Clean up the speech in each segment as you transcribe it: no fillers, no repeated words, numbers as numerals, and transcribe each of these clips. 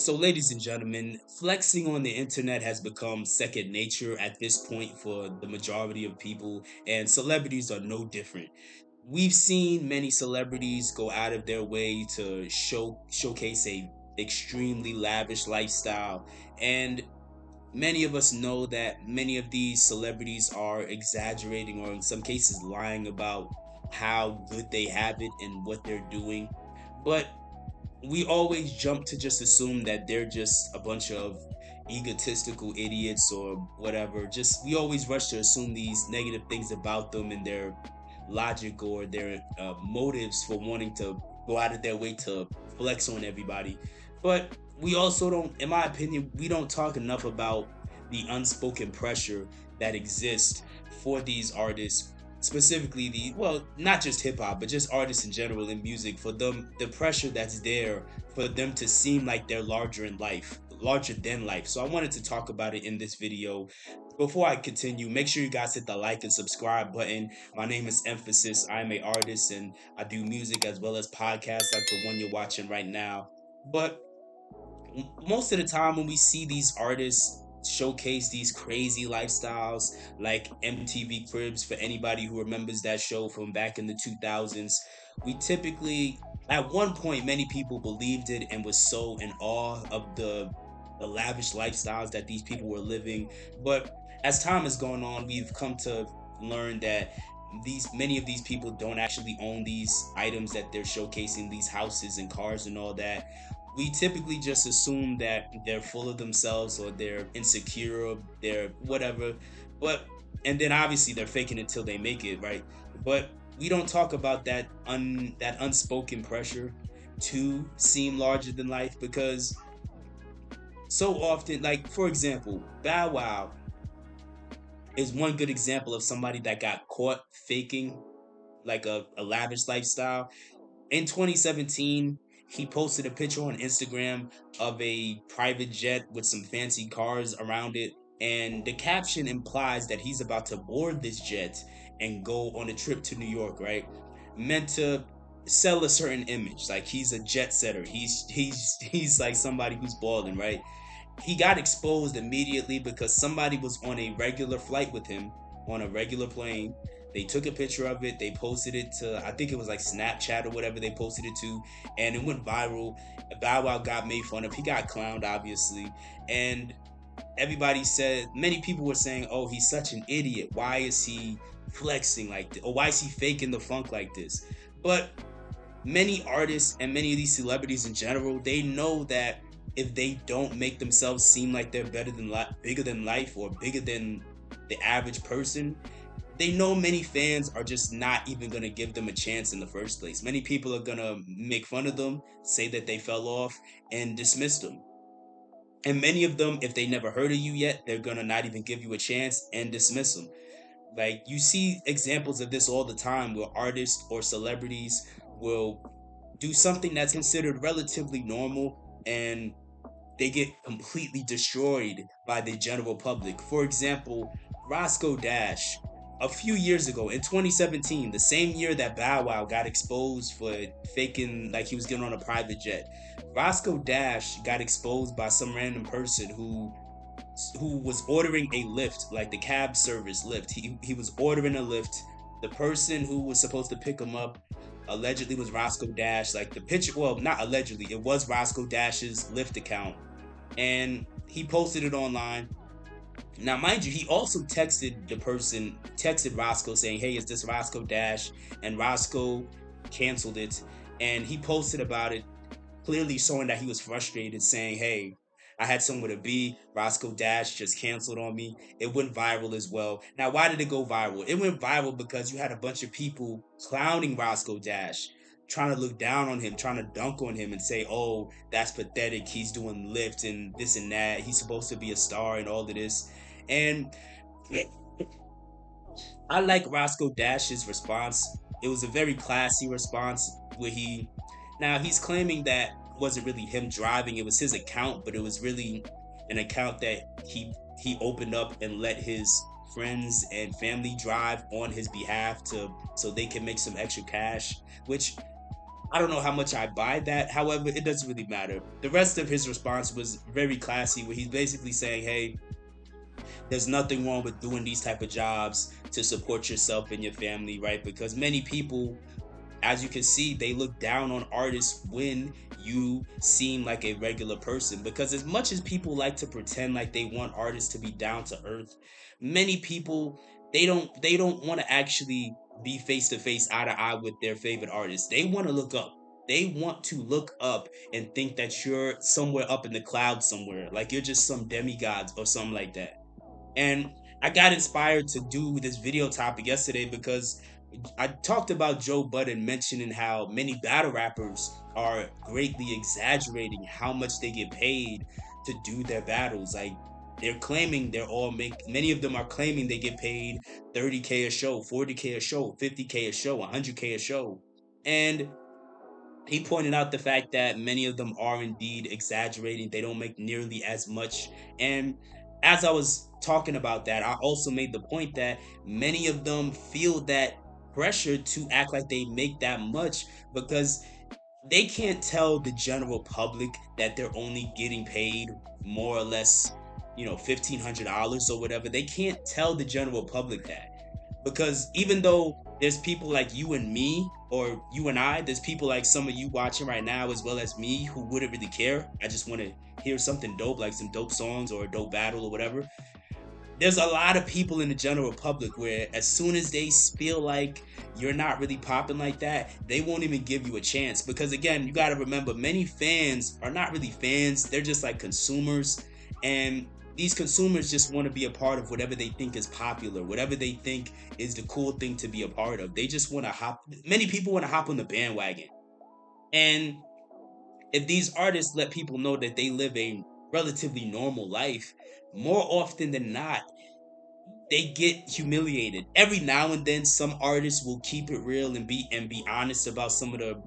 So, ladies and gentlemen, flexing on the internet has become second nature at this point for the majority of people, and celebrities are no different. We've seen many celebrities go out of their way to showcase a extremely lavish lifestyle, and many of us know that many of these celebrities are exaggerating or in some cases lying about how good they have it and what they're doing. But we always jump to just assume that they're just a bunch of egotistical idiots or whatever. Just we always rush to assume these negative things about them and their logic or their motives for wanting to go out of their way to flex on everybody. But we also don't, in my opinion, we don't talk enough about the unspoken pressure that exists for these artists, specifically not just hip hop but just artists in general in music, for them, the pressure that's there for them to seem like they're larger than life. So I wanted to talk about it in this video. Before I continue, make sure you guys hit the like and subscribe button. My name is Mfasis. I'm a artist and I do music as well as podcasts like the one you're watching right now. But most of the time when we see these artists showcase these crazy lifestyles like MTV Cribs, for anybody who remembers that show from back in the 2000s, we typically, at one point, many people believed it and was so in awe of the lavish lifestyles that these people were living. But as time has gone on, we've come to learn that these many of these people don't actually own these items that they're showcasing, these houses and cars and all that. We typically just assume that they're full of themselves or they're insecure, they're whatever. But and then obviously they're faking it till they make it, right? But we don't talk about that unspoken pressure to seem larger than life, because so often, like for example, Bow Wow is one good example of somebody that got caught faking like a lavish lifestyle. In 2017, he posted a picture on Instagram of a private jet with some fancy cars around it, and the caption implies that he's about to board this jet and go on a trip to New York, right? Meant to sell a certain image, like he's a jet setter. He's like somebody who's balling, right? He got exposed immediately because somebody was on a regular flight with him on a regular plane. They took a picture of it, they posted it to, I think it was like Snapchat or whatever they posted it to, and it went viral. Bow Wow got made fun of. He got clowned, obviously. And everybody said, many people were saying, oh, he's such an idiot. Why is he flexing like this? Or why is he faking the funk like this? But many artists and many of these celebrities in general, they know that if they don't make themselves seem like they're bigger than life or bigger than the average person, they know many fans are just not even going to give them a chance in the first place. Many people are going to make fun of them, say that they fell off, and dismiss them. And many of them, if they never heard of you yet, they're going to not even give you a chance and dismiss them. Like, you see examples of this all the time where artists or celebrities will do something that's considered relatively normal and they get completely destroyed by the general public. For example, Roscoe Dash, a few years ago in 2017, the same year that Bow Wow got exposed for faking like he was getting on a private jet, Roscoe Dash got exposed by some random person who was ordering a lift, like the cab service lift. He was ordering a lift. The person who was supposed to pick him up allegedly was Roscoe Dash. Like the picture, well, not allegedly, it was Roscoe Dash's Lyft account, and he posted it online. Now, mind you, he also texted Roscoe saying, "Hey, is this Roscoe Dash?" And Roscoe canceled it, and he posted about it, clearly showing that he was frustrated, saying, "Hey, I had somewhere to be. Roscoe Dash just canceled on me." It went viral as well. Now, why did it go viral? It went viral because you had a bunch of people clowning Roscoe Dash, trying to look down on him, trying to dunk on him and say, "Oh, that's pathetic. He's doing lift and this and that. He's supposed to be a star and all of this." And I like Roscoe Dash's response. It was a very classy response where he's claiming that wasn't really him driving, it was his account, but it was really an account that he opened up and let his friends and family drive on his behalf to so they can make some extra cash, which I don't know how much I buy that. However, it doesn't really matter. The rest of his response was very classy, where he's basically saying, "Hey, there's nothing wrong with doing these type of jobs to support yourself and your family, right? Because many people, as you can see, they look down on artists when you seem like a regular person. Because as much as people like to pretend like they want artists to be down to earth, many people, they don't want to actually be face to face, eye to eye with their favorite artists. They want to look up. They want to look up and think that you're somewhere up in the clouds somewhere, like you're just some demigod or something like that. And I got inspired to do this video topic yesterday because I talked about Joe Budden mentioning how many battle rappers are greatly exaggerating how much they get paid to do their battles. Like, they're claiming they're all make many of them are claiming they get paid 30K a show, 40K a show, 50K a show, 100K a show. And he pointed out the fact that many of them are indeed exaggerating. They don't make nearly as much. And as I was talking about that, I also made the point that many of them feel that pressure to act like they make that much because they can't tell the general public that they're only getting paid more or less, $1,500 or whatever. They can't tell the general public that, because even though there's people like you and me, or you and I, there's people like some of you watching right now as well as me who wouldn't really care. I just want to hear something dope, like some dope songs or a dope battle or whatever. There's a lot of people in the general public where as soon as they feel like you're not really popping like that, they won't even give you a chance. Because again, you got to remember, many fans are not really fans, they're just like consumers. And these consumers just want to be a part of whatever they think is popular, whatever they think is the cool thing to be a part of. They just want to hop, many people want to hop on the bandwagon. And if these artists let people know that they live a relatively normal life, more often than not, they get humiliated. Every now and then, some artists will keep it real and be honest about some of the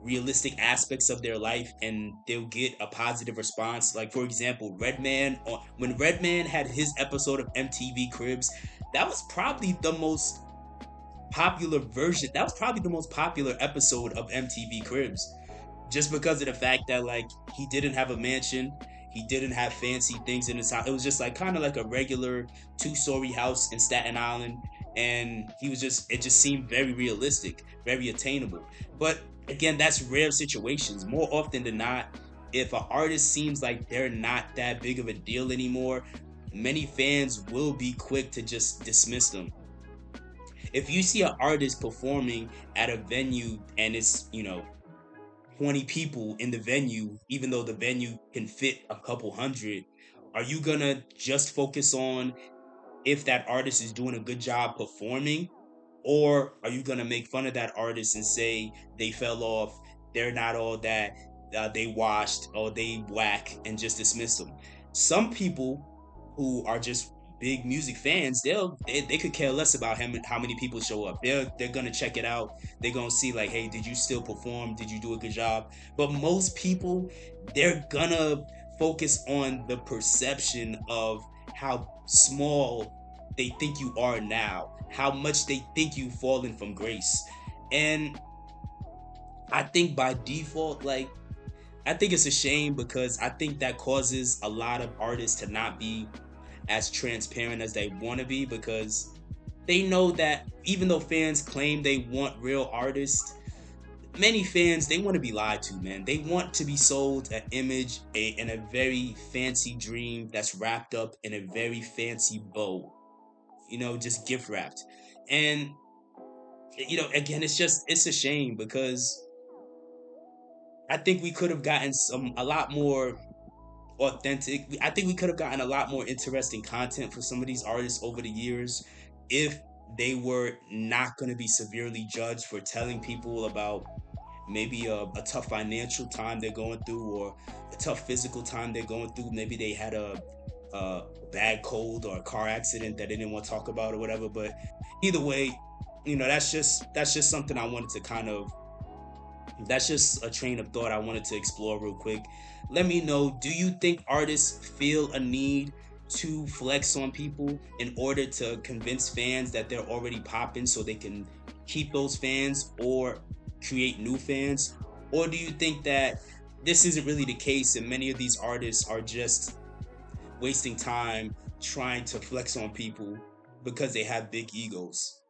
realistic aspects of their life, and they'll get a positive response. Like, for example, Redman, when Redman had his episode of MTV Cribs, that was probably the most popular version. That was probably the most popular episode of MTV Cribs, just because of the fact that, like, he didn't have a mansion, he didn't have fancy things in his house. It was just like kind of like a regular two-story house in Staten Island, and it just seemed very realistic, very attainable. But again, that's rare situations. More often than not, if an artist seems like they're not that big of a deal anymore, many fans will be quick to just dismiss them. If you see an artist performing at a venue and it's, 20 people in the venue, even though the venue can fit a couple hundred, are you gonna just focus on if that artist is doing a good job performing? Or are you gonna make fun of that artist and say they fell off, they're not all that, they washed, or they whack, and just dismiss them? Some people who are just big music fans, they could care less about how many people show up. They're gonna check it out. They're gonna see like, hey, did you still perform? Did you do a good job? But most people, they're gonna focus on the perception of how small they think you are now, how much they think you've fallen from grace. And I think by default, like, I think it's a shame, because I think that causes a lot of artists to not be as transparent as they want to be, because they know that even though fans claim they want real artists, many fans, they want to be lied to, man. They want to be sold an image, and a very fancy dream that's wrapped up in a very fancy bow, just gift wrapped. And again, it's a shame, because I think we could have gotten a lot more authentic. I think we could have gotten a lot more interesting content for some of these artists over the years if they were not going to be severely judged for telling people about maybe a tough financial time they're going through, or a tough physical time they're going through. Maybe they had a bad cold or a car accident that they didn't want to talk about or whatever. But either way, that's just something I wanted to kind of, that's just a train of thought I wanted to explore real quick. Let me know, do you think artists feel a need to flex on people in order to convince fans that they're already popping so they can keep those fans? Or create new fans? Or do you think that this isn't really the case and many of these artists are just wasting time trying to flex on people because they have big egos?